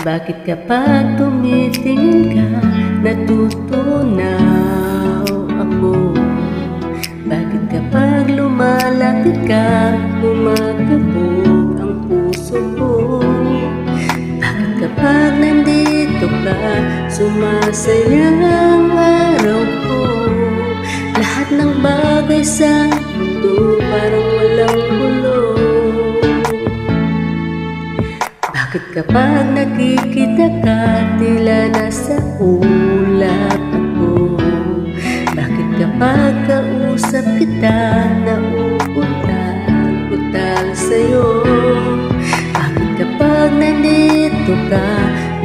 Bakit kapag tumitingin ka, natutunaw ako? Bakit kapag lumalapit ka, gumagabog ang puso ko? Bakit kapag nandito ka, sumasaya ang araw ko? Lahat ng bagay sa mundo parang walang gulo. Bakit kapag nakikita ka, tila nasa ulap ako? Bakit kapag kausap kita, nauutal-utal sa'yo? Bakit kapag nandito ka,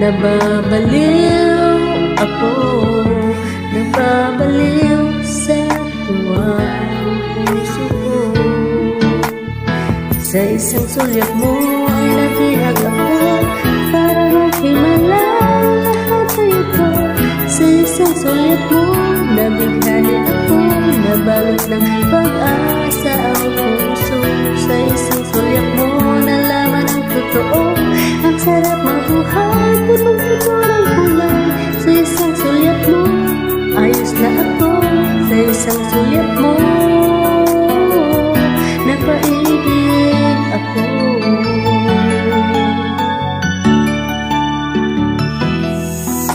nababaliw ako? Nababaliw sa tuwa ang puso ko. Sa isang sulyap mo ay nabihag ako, para maghimala lahat ay ito. Sa isang sulyap mo, nabighani ako, nabalot ng pag-asa ang puso. Sa isang sulyap mo, nalaman ang totoo, ang sarap mabuhay, punong-puno ng kulay. Sa isang sulyap mo, ayos na ako. Sa isang sulyap mo, napaibig ako.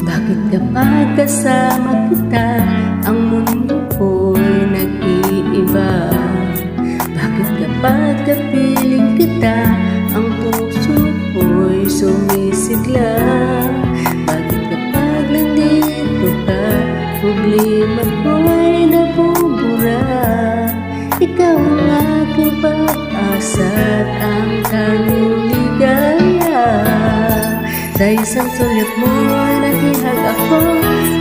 Bakit kapag kasama kita, ang mundo ko'y nag-iiba? Bakit kapag kapiling kita, ang puso ko'y sumisigla? Bakit kapag nandito ka, problema ko'y nabubura? Ikaw ang aking pag-asa at ang tanging ligaya. Sa isang sulyap mo ay nabihag ako,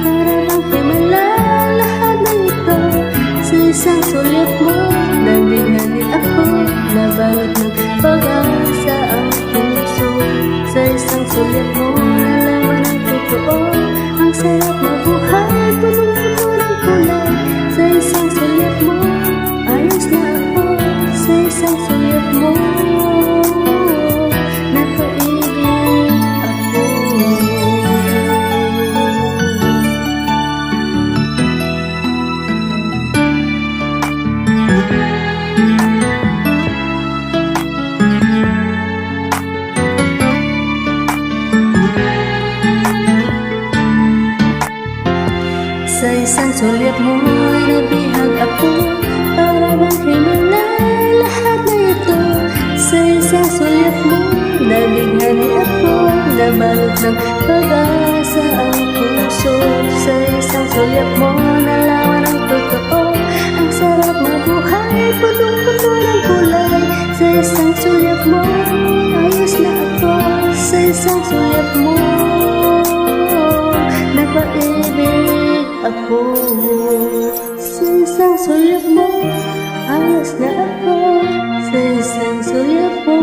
para maghimala lahat ng ito. Sa isang sulyap mo, nabighani ako, nabalot ng pag-asa ang puso. Sa isang sulyap mo, nalaman ang totoo, ang sarap mabuhay, punong-puno ng kulay. Sa isang sulyap mo, ayos na ako. Sa isang sulyap mo, napaibig ako. Sa isang sulyap mo ay nabihag ako, para maghimalay lahat na ito. Sa isang sulyap mo, nabighani ako, nabalot ng pag-asa ang puso. Sa isang sulyap mo, nalaman ang totoo, ang sarap mabuhay, punong-puno ng kulay. Sa isang sulyap mo, ayos na ako. Sa isang sulyap mo, napaibig ako. Sa isang sulyap mo, ayos na ako. Sa isang sulyap mo,